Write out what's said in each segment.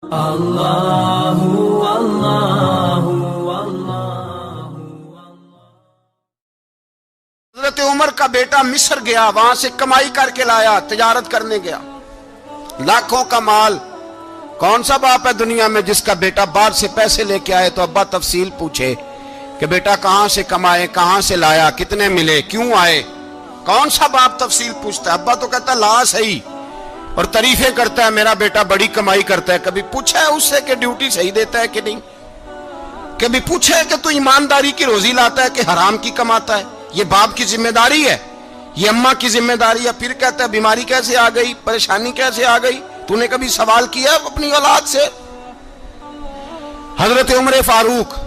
اللہ اللہ اللہ۔ حضرت عمر کا بیٹا مصر گیا، وہاں سے کمائی کر کے لایا، تجارت کرنے گیا، لاکھوں کا مال۔ کون سا باپ ہے دنیا میں جس کا بیٹا باہر سے پیسے لے کے آئے تو ابا تفصیل پوچھے کہ بیٹا کہاں سے کمائے، کہاں سے لایا، کتنے ملے، کیوں آئے؟ کون سا باپ تفصیل پوچھتا ہے؟ ابا تو کہتا لا صحیح اور تعریفیں کرتا ہے، میرا بیٹا بڑی کمائی کرتا ہے۔ کبھی پوچھا ہے اس سے کہ ڈیوٹی صحیح دیتا ہے کہ نہیں؟ کبھی پوچھا ہے کہ تو ایمانداری کی روزی لاتا ہے کہ حرام کی کماتا ہے؟ یہ باپ کی ذمہ داری ہے، یہ اماں کی ذمہ داری ہے۔ پھر کہتا ہے بیماری کیسے آ گئی، پریشانی کیسے آ گئی؟ تو نے کبھی سوال کیا اپنی اولاد سے؟ حضرت عمر فاروق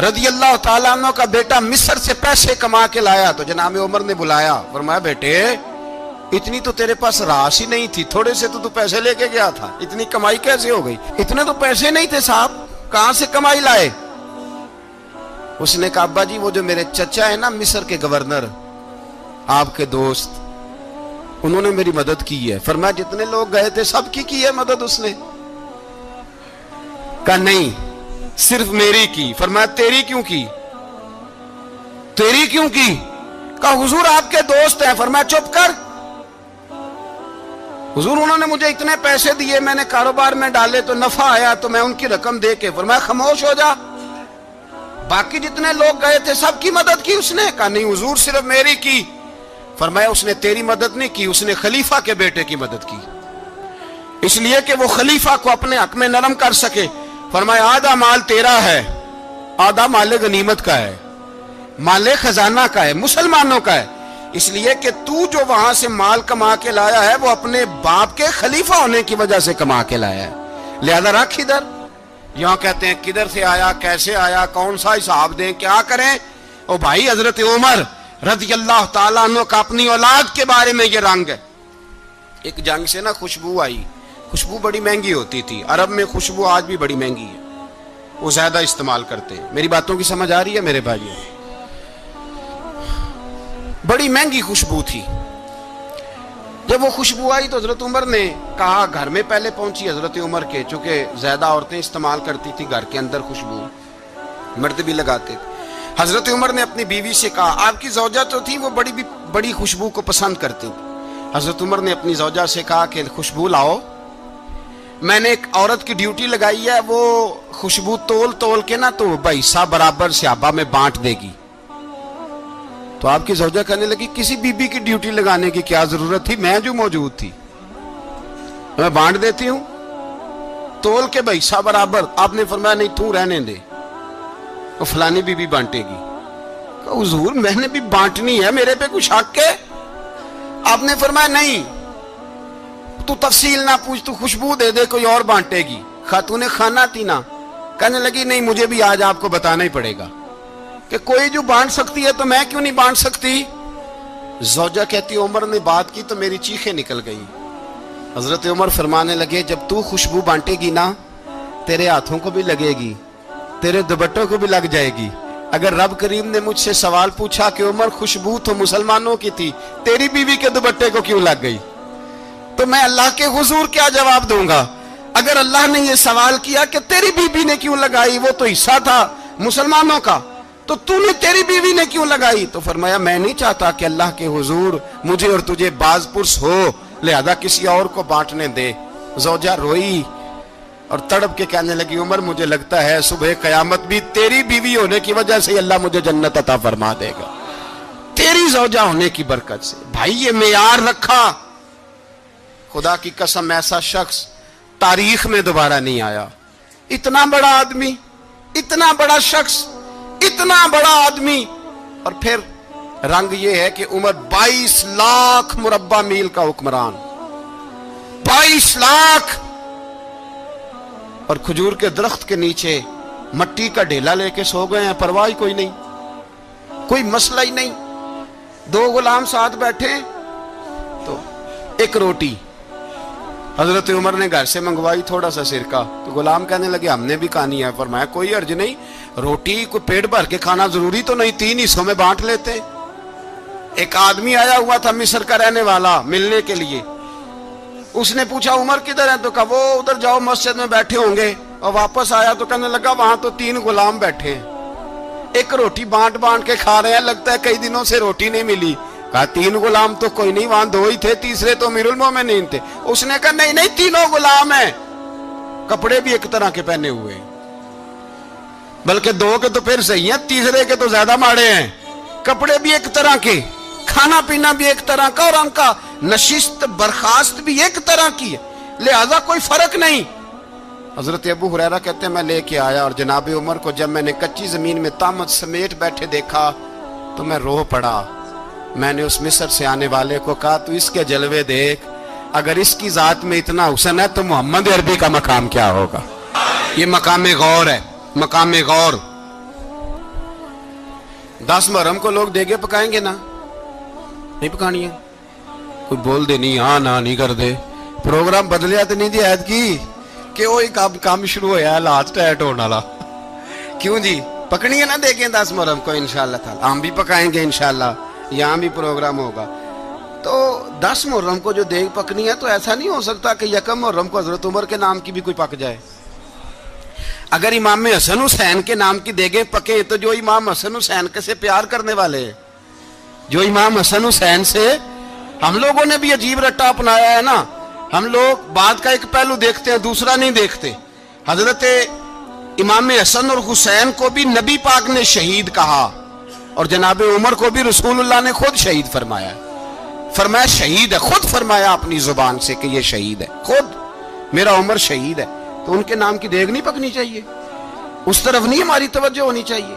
رضی اللہ تعالیٰ عنہ کا بیٹا مصر سے پیسے کما کے لایا تو جناب عمر نے بلایا، فرمایا بیٹے اتنی تو تیرے پاس راس ہی نہیں تھی، تھوڑے سے تو پیسے لے کے گیا تھا، اتنی کمائی کیسے ہو گئی؟ اتنے تو پیسے نہیں تھے صاحب، کہاں سے کمائی لائے؟ اس نے کہا ابا جی وہ جو میرے چچا ہے نا مصر کے گورنر، آپ کے دوست، انہوں نے میری مدد کی ہے۔ فرمایا جتنے لوگ گئے تھے سب کی ہے مدد اس نے؟ کہا نہیں صرف میری کی۔ فرمایا تیری کیوں کی؟ تیری کیوں کی؟ کہا حضور آپ کے دوست ہیں۔ فرمایا چپ کر، حضور انہوں نے مجھے اتنے پیسے دیے، میں نے کاروبار میں ڈالے تو نفع آیا تو میں ان کی رقم دے کے۔ فرمایا خاموش ہو جا، باقی جتنے لوگ گئے تھے سب کی مدد کی اس نے؟ کہا نہیں حضور صرف میری کی۔ فرمایا اس نے تیری مدد نہیں کی، اس نے خلیفہ کے بیٹے کی مدد کی، اس لیے کہ وہ خلیفہ کو اپنے حق میں نرم کر سکے۔ فرمایا آدھا مال تیرا ہے، آدھا مال غنیمت کا ہے، مال خزانہ کا ہے، مسلمانوں کا ہے، اس لیے کہ تو جو وہاں سے مال کما کے لایا ہے وہ اپنے باپ کے خلیفہ ہونے کی وجہ سے کما کے لایا ہے، لہذا رکھ ادھر۔ یہاں کہتے ہیں کدھر سے آیا، کیسے آیا، کون سا حساب دیں، کیا کریں؟ او بھائی حضرت عمر رضی اللہ تعالیٰ عنہ کا اپنی اولاد کے بارے میں یہ رنگ ہے۔ ایک جنگ سے نا خوشبو آئی، خوشبو بڑی مہنگی ہوتی تھی، عرب میں خوشبو آج بھی بڑی مہنگی ہے، وہ زیادہ استعمال کرتے ہیں۔ میری باتوں کی سمجھ آ رہی ہے میرے بھائیوں؟ بڑی مہنگی خوشبو تھی۔ جب وہ خوشبو آئی تو حضرت عمر نے کہا، گھر میں پہلے پہنچی حضرت عمر کے، چونکہ زیادہ عورتیں استعمال کرتی تھی گھر کے اندر خوشبو، مرد بھی لگاتے تھے۔ حضرت عمر نے اپنی بیوی سے کہا، آپ کی زوجہ تو تھی وہ بڑی خوشبو کو پسند کرتی تھی۔ حضرت عمر نے اپنی زوجہ سے کہا کہ خوشبو لاؤ، میں نے ایک عورت کی ڈیوٹی لگائی ہے، وہ خوشبو تول کے نا تو حصہ برابر صحابہ میں بانٹ دے گی۔ تو آپ کی زوجہ کہنے لگی کسی بی بی کی ڈیوٹی لگانے کی کیا ضرورت تھی، میں جو موجود تھی میں بانٹ دیتی ہوں تول کے حصہ برابر۔ آپ نے فرمایا نہیں تو رہنے دے، وہ فلانی بی بی بانٹے گی۔ کہا حضور میں نے بھی بانٹنی ہے، میرے پہ کچھ حق ہے؟ آپ نے فرمایا نہیں تو تفصیل نہ پوچھ، تو خوشبو دے دے، کوئی اور بانٹے گی۔ خاتون خانہ تھی نا، کہنے لگی نہیں مجھے بھی آج آپ کو بتانا ہی پڑے گا کہ کوئی جو بانٹ سکتی ہے تو میں کیوں نہیں بانٹ سکتی؟ زوجہ کہتی عمر نے بات کی تو میری چیخیں نکل گئی۔ حضرت عمر فرمانے لگے جب تو خوشبو بانٹے گی نا تیرے ہاتھوں کو بھی لگے گی، تیرے دوپٹوں کو بھی لگ جائے گی۔ اگر رب کریم نے مجھ سے سوال پوچھا کہ عمر خوشبو تو مسلمانوں کی تھی، تیری بیوی کے دوپٹے کو کیوں لگ گئی، تو میں اللہ کے حضور کیا جواب دوں گا؟ اگر اللہ نے یہ سوال کیا کہ تیری بیوی نے کیوں لگائی، وہ تو حصہ تھا مسلمانوں کا، تو نے تیری بیوی نے کیوں لگائی؟ تو فرمایا میں نہیں چاہتا کہ اللہ کے حضور مجھے اور تجھے باز پرس ہو، لہذا کسی اور کو بانٹنے دے۔ زوجہ روئی اور تڑپ کے کہنے لگی عمر مجھے لگتا ہے صبح قیامت بھی تیری بیوی ہونے کی وجہ سے اللہ مجھے جنت عطا فرما دے گا، تیری زوجہ ہونے کی برکت سے۔ بھائی یہ معیار رکھا، خدا کی قسم ایسا شخص تاریخ میں دوبارہ نہیں آیا۔ اتنا بڑا آدمی، اتنا بڑا شخص، اتنا بڑا آدمی، اور پھر رنگ یہ ہے کہ عمر 22 لاکھ مربع میل کا حکمران، 22 لاکھ، اور کھجور کے درخت کے نیچے مٹی کا ڈھیلا لے کے سو گئے ہیں، پرواہ کوئی نہیں، کوئی مسئلہ ہی نہیں۔ دو غلام ساتھ بیٹھے تو ایک روٹی حضرت عمر نے گھر سے منگوائی، تھوڑا سا سرکہ، تو غلام کہنے لگے ہم نے بھی کھانی ہے۔ فرمایا کوئی حرج نہیں، روٹی کو پیٹ بھر کے کھانا ضروری تو نہیں، 3 حصوں میں بانٹ لیتے۔ ایک آدمی آیا ہوا تھا مصر کا رہنے والا ملنے کے لیے، اس نے پوچھا عمر کدھر ہے؟ تو کہا وہ ادھر جاؤ مسجد میں بیٹھے ہوں گے. اور واپس آیا تو کہنے لگا وہاں تو 3 غلام بیٹھے ہیں, ایک روٹی بانٹ بانٹ کے کھا رہے ہیں, لگتا ہے کئی دنوں سے روٹی نہیں ملی. کہا 3 غلام تو کوئی نہیں, وہاں 2 ہی تھے, تیسرے تو امیر المومنین تھے. اس نے کہا نہیں 3 غلام ہیں, کپڑے بھی ایک طرح کے پہنے ہوئے, بلکہ 2 کے تو پھر صحیح ہیں, تیسرے کے تو زیادہ ماڑے ہیں. کپڑے بھی ایک طرح کے, کھانا پینا بھی ایک طرح کا, اور ان کا نشست برخاست بھی ایک طرح کی ہے, لہذا کوئی فرق نہیں. حضرت ابو ہریرہ کہتے ہیں میں لے کے آیا, اور جناب عمر کو جب میں نے کچی زمین میں تامت سمیٹ بیٹھے دیکھا تو میں رو پڑا. میں نے اس مصر سے آنے والے کو کہا تو اس کے جلوے دیکھ, اگر اس کی ذات میں اتنا حسن ہے تو محمد عربی کا مقام کیا ہوگا. یہ مقام غور ہے, مقام غور. 10 محرم کو لوگ دیگے پکائیں گے نا, نہیں پکانی ہے, کوئی بول دے نہیں, ہاں نہ نہیں کر دے. پروگرام بدلیا تو نہیں دی عید کی کہ وہی کام شروع ہوا ہے لاسٹ ایٹ ہونے والا. کیوں جی, پکنی ہے نا دیکھیں 10 محرم کو انشاءاللہ تعالی, ہم بھی پکائیں گے انشاءاللہ, یہاں بھی پروگرام ہوگا. تو 10 محرم کو جو دیگ پکنی ہے تو ایسا نہیں ہو سکتا کہ 1 محرم کو حضرت عمر کے نام کی بھی کوئی پک جائے. اگر امام حسن حسین کے نام کی دیگیں پکیں تو جو امام حسن حسین کے سے پیار کرنے والے ہیں, جو امام حسن حسین سے, ہم لوگوں نے بھی عجیب رٹا اپنایا ہے نا, ہم لوگ بات کا ایک پہلو دیکھتے ہیں دوسرا نہیں دیکھتے. حضرت امام حسن اور حسین کو بھی نبی پاک نے شہید کہا, اور جناب عمر کو بھی رسول اللہ نے خود شہید فرمایا. فرمایا شہید ہے, خود فرمایا اپنی زبان سے کہ یہ شہید ہے, خود میرا عمر شہید ہے. تو ان کے نام کی دیگ نہیں پکنی چاہیے, اس طرف نہیں ہماری توجہ ہونی چاہیے.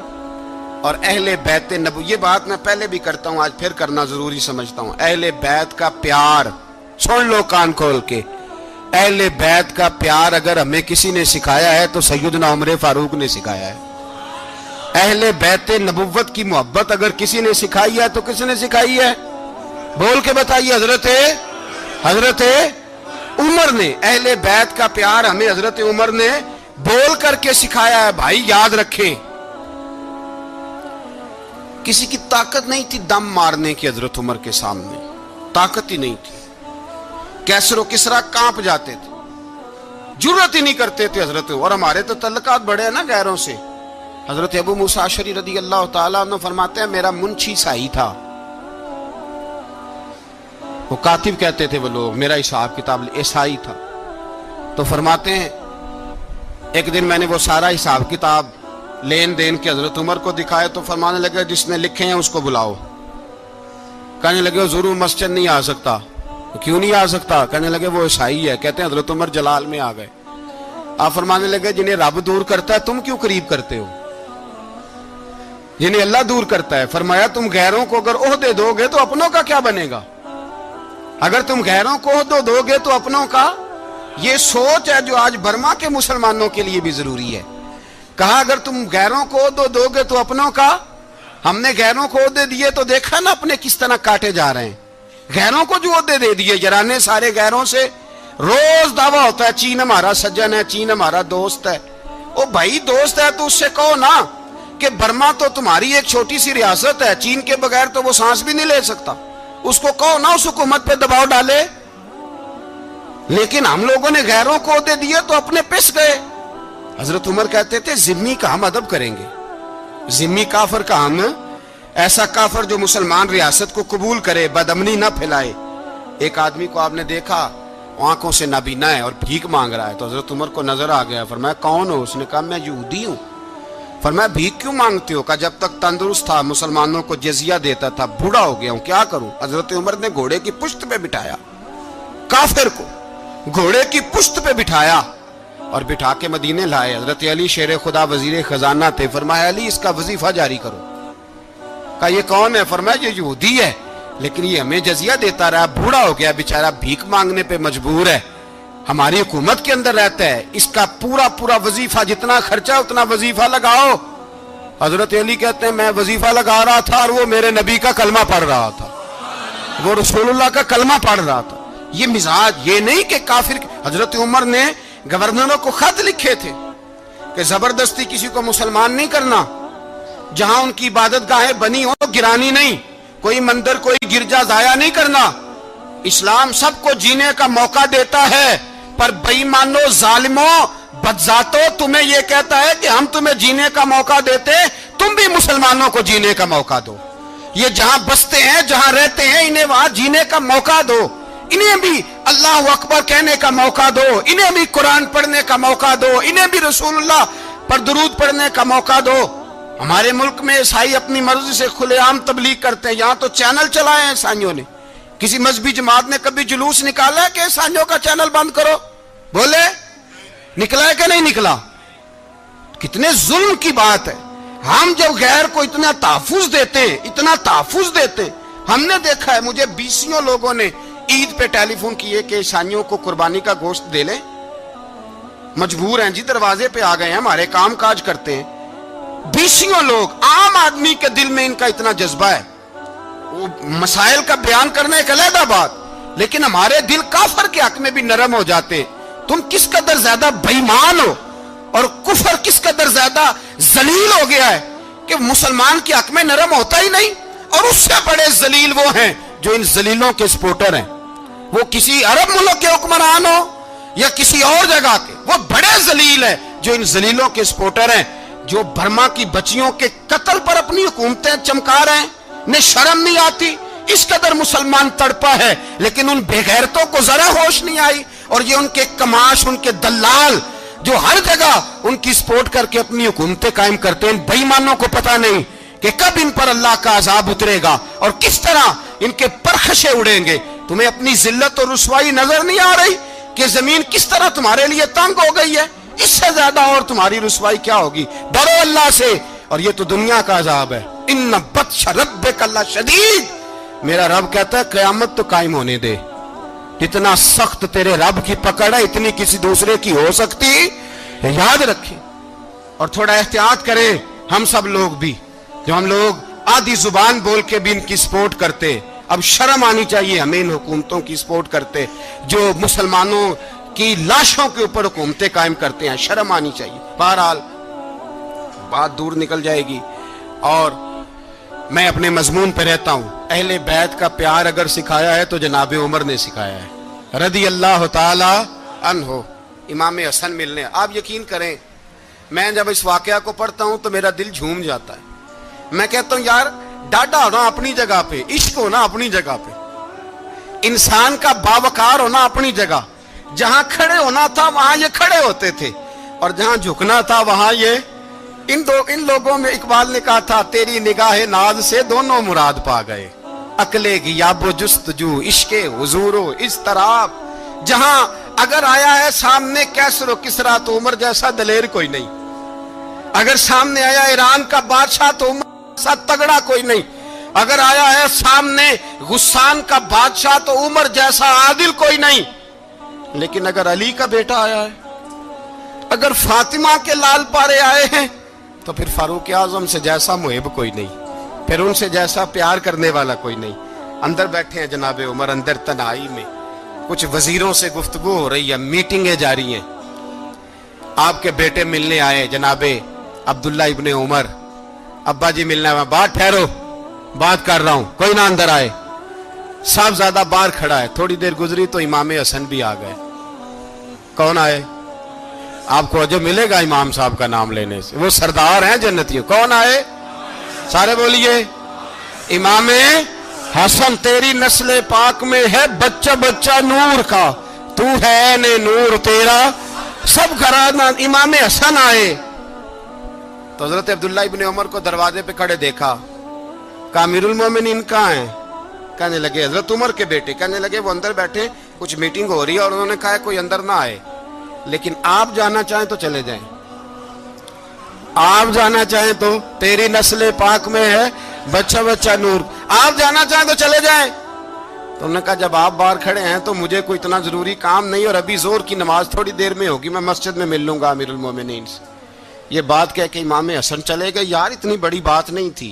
اور اہل بیت نبو, یہ بات میں پہلے بھی کرتا ہوں, آج پھر کرنا ضروری سمجھتا ہوں. اہل بیت کا پیار, سن لو کان کھول کے, اہل بیت کا پیار اگر ہمیں کسی نے سکھایا ہے تو سیدنا عمر فاروق نے سکھایا ہے. اہل بیت نبوت کی محبت اگر کسی نے سکھائی ہے تو کس نے سکھائی ہے؟ بول کے بتائیے. حضرت عمر نے. اہل بیت کا پیار ہمیں حضرت عمر نے بول کر کے سکھایا ہے. بھائی یاد رکھیں, کسی کی طاقت نہیں تھی دم مارنے کی حضرت عمر کے سامنے, طاقت ہی نہیں تھی. کیسر و کسرا کانپ جاتے تھے, جرت ہی نہیں کرتے تھے حضرت. اور ہمارے تو تعلقات بڑے ہیں نا غیروں سے. حضرت ابو موسیٰ اشعری رضی اللہ تعالیٰ عنہ فرماتے ہیں میرا منشی سائی تھا, وہ کاتب کہتے تھے وہ لوگ, میرا حساب کتاب عیسائی تھا. تو فرماتے ہیں ایک دن میں نے وہ سارا حساب کتاب لین دین کے حضرت عمر کو دکھائے تو فرمانے لگے جس نے لکھے ہیں اس کو بلاؤ. کہنے لگے وہ ضرور مسجد نہیں آ سکتا. کیوں نہیں آ سکتا؟ کہنے لگے وہ عیسائی ہے. کہتے ہیں حضرت عمر جلال میں آ گئے. آپ فرمانے لگے جنہیں رب دور کرتا ہے تم کیوں قریب کرتے ہو؟ جنہیں اللہ دور کرتا ہے. فرمایا تم غیروں کو اگر عہدے دو گے تو اپنوں کا کیا بنے گا؟ اگر تم غیروں کو عہدے دو گے تو اپنوں کا. یہ سوچ ہے جو آج برما کے مسلمانوں کے لیے بھی ضروری ہے. کہا اگر تم غیروں کو عہدے دو گے تو اپنوں کا. ہم نے غیروں کو عہدے دیے تو دیکھا نا اپنے کس طرح کاٹے جا رہے ہیں. غیروں کو جو عہدے دے دیے جرانے سارے غیروں سے, روز دعویٰ ہوتا ہے چین ہمارا سجن ہے, چین ہمارا دوست ہے. او بھائی دوست ہے تو اس سے کہو نا کہ برما تو تمہاری ایک چھوٹی سی ریاست ہے, چین کے بغیر تو وہ سانس بھی نہیں لے سکتا. اس کو کہو نا اس حکومت پہ دباؤ ڈالے. لیکن ہم لوگوں نے غیروں کو عہدے دیے تو اپنے پس گئے. حضرت عمر کہتے تھے ذمی کا ہم ادب کریں گے, ذمی کافر کا ہم, ایسا کافر جو مسلمان ریاست کو قبول کرے, بدامنی نہ پھیلائے. ایک آدمی کو آپ نے دیکھا آنکھوں سے نابینا ہے اور بھیک مانگ رہا ہے, تو حضرت عمر کو نظر آ گیا. فرمایا کون ہو؟ اس نے کہا میں یہودی ہوں. فرمایا بھیک کیوں مانگتے ہو؟ کہا جب تک تندرست تھا مسلمانوں کو جزیہ دیتا تھا, بوڑھا ہو گیا ہوں کیا کروں. حضرت عمر نے گھوڑے کی پشت پہ بٹھایا, کافر کو گھوڑے کی پشت پہ بٹھایا اور بٹھا کے مدینے لائے. حضرت علی شیر خدا وزیر خزانہ تھے. فرمایا علی اس کا وظیفہ جاری کرو. کہا یہ کون ہے؟ فرمایا یہ یہودی ہے لیکن یہ ہمیں جزیہ دیتا رہا, بوڑھا ہو گیا بیچارہ, بھیک مانگنے پہ مجبور ہے, ہماری حکومت کے اندر رہتا ہے, اس کا پورا وظیفہ جتنا خرچہ اتنا وظیفہ لگاؤ. حضرت علی کہتے ہیں میں وظیفہ لگا رہا تھا اور وہ میرے نبی کا کلمہ پڑھ رہا تھا, وہ رسول اللہ کا کلمہ پڑھ رہا تھا. یہ مزاج, یہ نہیں کہ کافر. حضرت عمر نے گورنروں کو خط لکھے تھے کہ زبردستی کسی کو مسلمان نہیں کرنا, جہاں ان کی عبادت گاہیں بنی ہو گرانی نہیں, کوئی مندر کوئی گرجا ضائع نہیں کرنا. اسلام سب کو جینے کا موقع دیتا ہے، پر بےایمانوں، ظالموں، بدذاتوں، تمہیں یہ کہتا ہے کہ ہم تمہیں جینے کا موقع دیتے، تم بھی مسلمانوں کو جینے کا موقع دو۔ یہ جہاں بستے ہیں، جہاں رہتے ہیں، انہیں وہاں جینے کا موقع دو، انہیں بھی اللہ اکبر کہنے کا موقع دو، انہیں بھی قرآن پڑھنے کا موقع دو، انہیں بھی رسول اللہ پر درود پڑھنے کا موقع دو۔ ہمارے ملک میں عیسائی اپنی مرضی سے کھلے عام تبلیغ کرتے ہیں، یہاں تو چینل چلائے ہیں عیسائیوں نے۔ کسی مذہبی جماعت نے کبھی جلوس نکالا ہے کہ عیسائیوں کا چینل بند کرو؟ بولے نکلا ہے کہ نہیں نکلا؟ کتنے ظلم کی بات ہے۔ ہم جب غیر کو اتنا تحفظ دیتے ہیں، اتنا تحفظ دیتے ہیں، ہم نے دیکھا ہے، مجھے بیسیوں لوگوں نے عید پہ ٹیلی فون کیے کہ عیسائیوں کو قربانی کا گوشت دے لیں، مجبور ہیں جی، دروازے پہ آ گئے ہیں، ہمارے کام کاج کرتے ہیں۔ بیسیوں لوگ، عام آدمی کے دل میں ان کا اتنا جذبہ ہے، وہ مسائل کا بیان کرنے ایک علیحدہ بات، لیکن ہمارے دل کافر کے حق میں بھی نرم ہو جاتے ہیں۔ تم کس قدر زیادہ بےایمان ہو، اور کفر کس قدر زیادہ ذلیل ہو گیا ہے کہ مسلمان کے حق میں نرم ہوتا ہی نہیں۔ اور اس سے بڑے ذلیل وہ ہیں جو ان ذلیلوں کے سپورٹر ہیں، وہ کسی عرب ملک کے حکمران ہو یا کسی اور جگہ کے، وہ بڑے ذلیل ہیں جو ان ذلیلوں کے سپورٹر ہیں، جو برما کی بچیوں کے قتل پر اپنی حکومتیں چمکا رہے ہیں، انہیں شرم نہیں آتی۔ اس قدر مسلمان تڑپا ہے، لیکن ان بے غیرتوں کو ذرا ہوش نہیں آئی، اور یہ ان کے کماش، ان کے دلال جو ہر جگہ ان کی سپورٹ کر کے اپنی حکومتیں قائم کرتے ہیں، ان بے ایمانوں کو پتہ نہیں کہ کب ان پر اللہ کا عذاب اترے گا اور کس طرح ان کے پرخشے اڑیں گے۔ تمہیں اپنی ذلت اور رسوائی نظر نہیں آ رہی کہ زمین کس طرح تمہارے لیے تنگ ہو گئی ہے؟ اس سے زیادہ اور تمہاری رسوائی کیا ہوگی؟ ڈرو اللہ سے، اور یہ تو دنیا کا عذاب ہے۔ ان بطش ربک لشدید، میرا رب کہتا ہے قیامت تو قائم ہونے دے، جتنا سخت تیرے رب کی پکڑ ہے اتنی کسی دوسرے کی ہو سکتی، یاد رکھیں۔ اور تھوڑا احتیاط کریں ہم سب لوگ بھی، جو ہم لوگ آدھی زبان بول کے بھی ان کی سپورٹ کرتے ہیں، اب شرم آنی چاہیے ہمیں ان حکومتوں کی سپورٹ کرتے جو مسلمانوں کی لاشوں کے اوپر حکومتیں قائم کرتے ہیں، شرم آنی چاہیے۔ بہرحال بات دور نکل جائے گی، اور میں اپنے مضمون پہ رہتا ہوں۔ اہل بیت کا پیار اگر سکھایا ہے تو جناب عمر نے سکھایا ہے رضی اللہ تعالی عنہ، امام حسن ملنے۔ آپ یقین کریں، میں جب اس واقعہ کو پڑھتا ہوں تو میرا دل جھوم جاتا ہے۔ میں کہتا ہوں یار، ڈاڈا ہونا اپنی جگہ پہ، عشق ہونا اپنی جگہ پہ، انسان کا باوقار ہونا اپنی جگہ، جہاں کھڑے ہونا تھا وہاں یہ کھڑے ہوتے تھے، اور جہاں جھکنا تھا وہاں یہ ان لوگوں میں اقبال نے کہا تھا، تیری نگاہ ناز سے دونوں مراد پا گئے، عقل غیاب و جستجو، عشق حضور و اضطراب۔ جہاں اگر آیا ہے سامنے کیسر و کسرا تو عمر جیسا دلیر کوئی نہیں، اگر سامنے آیا ایران کا بادشاہ تو عمر جیسا تگڑا کوئی نہیں، اگر آیا ہے سامنے غسان کا بادشاہ تو عمر جیسا عادل کوئی نہیں، لیکن اگر علی کا بیٹا آیا ہے، اگر فاطمہ کے لال پارے آئے ہیں، تو پھر فاروق اعظم سے جیسا محب کوئی نہیں، پھر ان سے جیسا پیار کرنے والا کوئی نہیں۔ اندر بیٹھے ہیں جناب عمر، اندر تنہائی میں کچھ وزیروں سے گفتگو ہو رہی ہے، میٹنگیں جاری ہیں۔ آپ کے بیٹے ملنے آئے جناب عبداللہ ابن عمر، ابا جی ملنا ہے، بات ٹھہرو، بات کر رہا ہوں، کوئی نہ اندر آئے۔ صاحبزادہ باہر کھڑا ہے، تھوڑی دیر گزری تو امام حسن بھی آ گئے۔ کون آئے؟ آپ کو جو ملے گا امام صاحب کا نام لینے سے، وہ سردار ہیں جنتیوں۔ کون آئے؟ سارے بولیے، امام حسن، تیری نسل پاک میں ہے بچہ بچہ نور کا، تو ہے نے نور تیرا سب گھرانہ۔ امام حسن آئے تو حضرت عبداللہ ابن عمر کو دروازے پہ کھڑے دیکھا، کہا امیر المومنین کہاں ہیں؟ کہنے لگے حضرت عمر کے بیٹے۔ کہنے لگے وہ اندر بیٹھے، کچھ میٹنگ ہو رہی ہے، اور انہوں نے کہا کوئی اندر نہ آئے، لیکن آپ جانا چاہیں تو چلے جائیں، آپ جانا چاہیں تو، تیری نسل پاک میں ہے بچہ بچہ نور، آپ جانا چاہیں تو چلے جائیں۔ تو انہوں نے کہا جب آپ باہر کھڑے ہیں تو مجھے کوئی اتنا ضروری کام نہیں، اور ابھی زور کی نماز تھوڑی دیر میں ہوگی، میں مسجد میں مل لوں گا امیر المومنین سے۔ یہ بات کہہ کے امام حسن چلے گئے۔ یار اتنی بڑی بات نہیں تھی،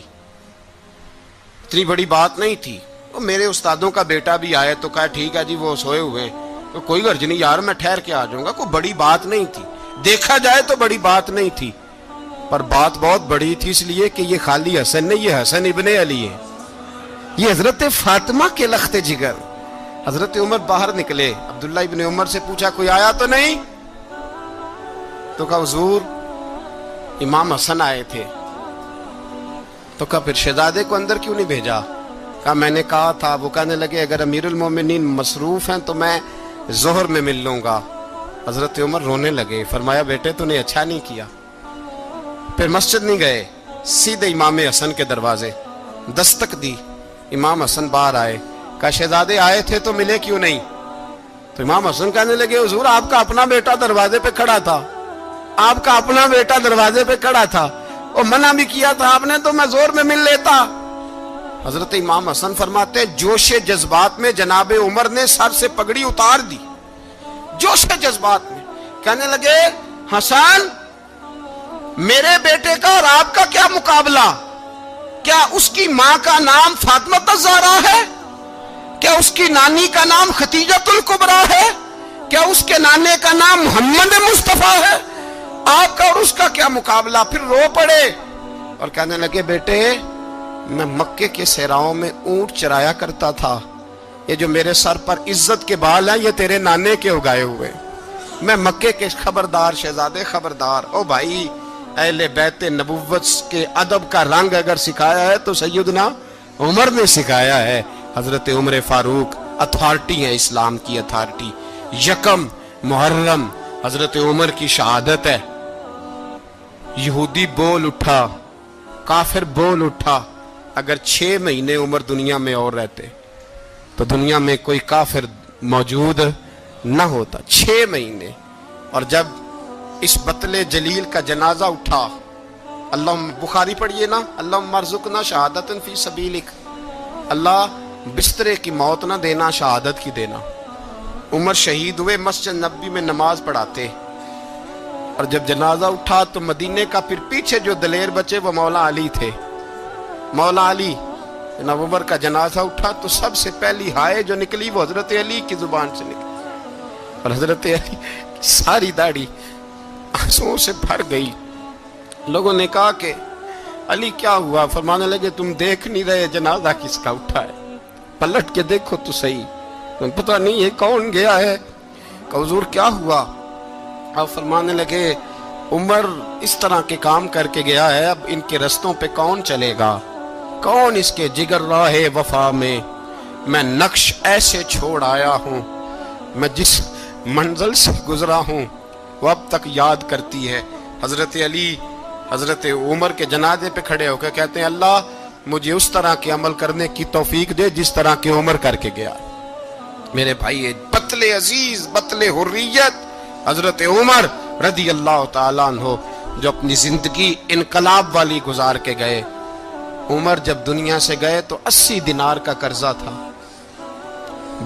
اتنی بڑی بات نہیں تھی۔ وہ میرے استادوں کا بیٹا بھی آئے تو کہا ٹھیک ہے جی، وہ سوئے ہوئے ہیں تو کوئی غرض نہیں یار، میں ٹھہر کے آ جاؤں گا، کوئی بڑی بات نہیں تھی، دیکھا جائے تو بڑی بات نہیں تھی، پر بات بہت بڑی تھی، اس لیے کہ یہ خالی حسن نہیں، یہ حسن ابن علی ہے، یہ حضرت فاطمہ کے لخت جگر، حضرت عمر باہر نکلے, عبداللہ ابن عمر سے پوچھا کوئی آیا تو نہیں؟ تو کہا حضور امام حسن آئے تھے. تو کہا پھر شہزادے کو اندر کیوں نہیں بھیجا؟ کہا میں نے کہا تھا. وہ کہنے لگے اگر امیر المومنین مصروف ہیں تو میں ظہر میں مل لوں گا. حضرت عمر رونے لگے, فرمایا بیٹے تو نے اچھا نہیں کیا. پھر مسجد نہیں گئے, سیدھے امام حسن کے دروازے دستک دی. امام حسن باہر آئے, کہا شہزادے آئے تھے تو ملے کیوں نہیں؟ تو امام حسن کہنے لگے حضور آپ کا اپنا بیٹا دروازے پہ کھڑا تھا, آپ کا اپنا بیٹا دروازے پہ کھڑا تھا, اور منع بھی کیا تھا آپ نے تو میں زور میں مل لیتا. حضرت امام حسن فرماتے جوش جذبات میں جناب عمر نے سر سے پگڑی اتار دی, جوش جذبات میں. کہنے لگے حسن میرے بیٹے کا اور آپ کا کیا مقابلہ؟ کیا اس کی ماں کا نام فاطمہ الزہرا ہے؟ کیا اس کی نانی کا نام خدیجۃ الکبریٰ ہے؟ کیا اس کے نانے کا نام محمد مصطفیٰ ہے؟ آپ کا اور اس کا کیا مقابلہ؟ پھر رو پڑے اور کہنے لگے بیٹے میں مکے کے صحراؤں میں اونٹ چرایا کرتا تھا, یہ جو میرے سر پر عزت کے بال ہیں یہ تیرے نانے کے اگائے ہوئے. میں مکے کے خبردار شہزادے خبردار. او بھائی اہل بیت نبوت کے ادب کا رنگ اگر سکھایا ہے تو سیدنا عمر نے سکھایا ہے. حضرت عمر فاروق اتھارٹی ہے, اسلام کی اتھارٹی. یکم محرم حضرت عمر کی شہادت ہے. یہودی بول اٹھا, کافر بول اٹھا. اگر 6 مہینے عمر دنیا میں اور رہتے تو دنیا میں کوئی کافر موجود نہ ہوتا. 6 مہینے. اور جب اس بطل جلیل کا جنازہ اٹھا, اللہ بخاری پڑھیے نا, اللہم ارزقنا شہادت فی سبیلک, اللہ بسترے کی موت نہ دینا, شہادت کی دینا. عمر شہید ہوئے, مسجد نبوی میں نماز پڑھاتے, اور جب جنازہ اٹھا تو مدینے کا پھر پیچھے جو دلیر بچے وہ مولا علی تھے. مولا علی, جناب عمر کا جنازہ اٹھا تو سب سے پہلی ہائے جو نکلی وہ حضرت علی کی زبان سے نکلی, اور حضرت علی ساری داڑھی آنسوؤں سے بھر گئی. لوگوں نے کہا کہ علی کیا ہوا؟ فرمانے لگے تم دیکھ نہیں رہے جنازہ کس کا اٹھا ہے, پلٹ کے دیکھو تو صحیح, تم پتہ نہیں یہ کون گیا ہے. کہ حضور کیا ہوا؟ آپ فرمانے لگے عمر اس طرح کے کام کر کے گیا ہے, اب ان کے رستوں پہ کون چلے گا؟ کون اس کے جگر راہ وفا میں؟ میں نقش ایسے چھوڑ آیا ہوں, میں جس منزل سے گزرا ہوں وہ اب تک یاد کرتی ہے. حضرت علی حضرت عمر کے جنازے پہ کھڑے ہو کے کہتے ہیں اللہ مجھے اس طرح کے عمل کرنے کی توفیق دے جس طرح کے عمر کر کے گیا. میرے بھائی بطل عزیز, بطل حریت حضرت عمر رضی اللہ تعالیٰ عنہ, جو اپنی زندگی انقلاب والی گزار کے گئے. عمر جب دنیا سے گئے تو 80 دینار کا قرضہ تھا,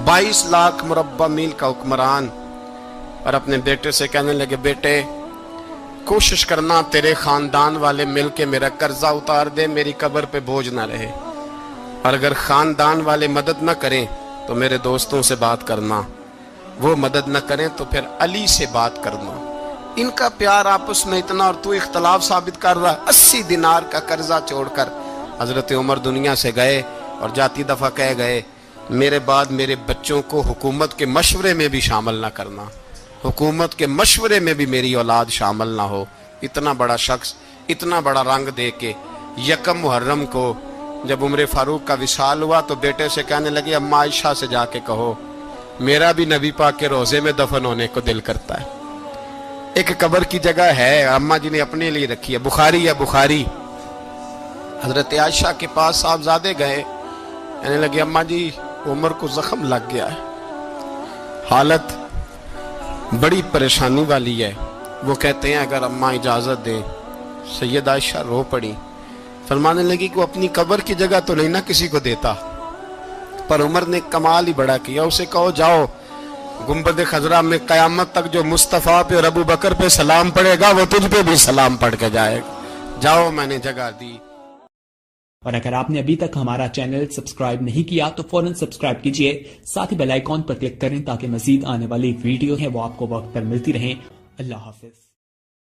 22 لاکھ مربع میل کا حکمران. اور اپنے بیٹے سے کہنے لگے بیٹے کوشش کرنا تیرے خاندان والے مل کے میرا قرضہ اتار دے, میری قبر پہ بوجھ نہ رہے. اور اگر خاندان والے مدد نہ کریں تو میرے دوستوں سے بات کرنا, وہ مدد نہ کریں تو پھر علی سے بات کرنا. ان کا پیار آپس میں اتنا, اور تو اختلاف ثابت کر رہا. 80 دینار کا قرضہ چھوڑ کر حضرت عمر دنیا سے گئے, اور جاتی دفعہ کہہ گئے میرے بعد میرے بچوں کو حکومت کے مشورے میں بھی شامل نہ کرنا, حکومت کے مشورے میں بھی میری اولاد شامل نہ ہو. اتنا بڑا شخص اتنا بڑا رنگ دے کے. یکم محرم کو جب عمر فاروق کا وصال ہوا تو بیٹے سے کہنے لگے اماں عائشہ سے جا کے کہو میرا بھی نبی پاک کے روزے میں دفن ہونے کو دل کرتا ہے. ایک قبر کی جگہ ہے اماں جی نے اپنے لیے رکھی ہے, بخاری ہے بخاری. حضرت عائشہ کے پاس صاحبزادے گئے, کہنے لگے اماں جی عمر کو زخم لگ گیا ہے, حالت بڑی پریشانی والی ہے. وہ کہتے ہیں اگر اماں اجازت دیں. سید عائشہ رو پڑی, فرمانے لگی کہ وہ اپنی قبر کی جگہ تو نہیں نہ کسی کو دیتا, پر عمر نے کمال ہی بڑا کیا. اسے کہو جاؤ گنبد خضرا میں قیامت تک جو مصطفیٰ پہ اور ابو بکر پہ سلام پڑھے گا وہ تجھ پہ بھی سلام پڑھ کے جائے گا. جاؤ میں نے جگہ دی. اور اگر آپ نے ابھی تک ہمارا چینل سبسکرائب نہیں کیا تو فوراً سبسکرائب کیجئے, ساتھ ہی بیل آئیکن پر کلک کریں تاکہ مزید آنے والی ویڈیو ہیں وہ آپ کو وقت پر ملتی رہیں. اللہ حافظ.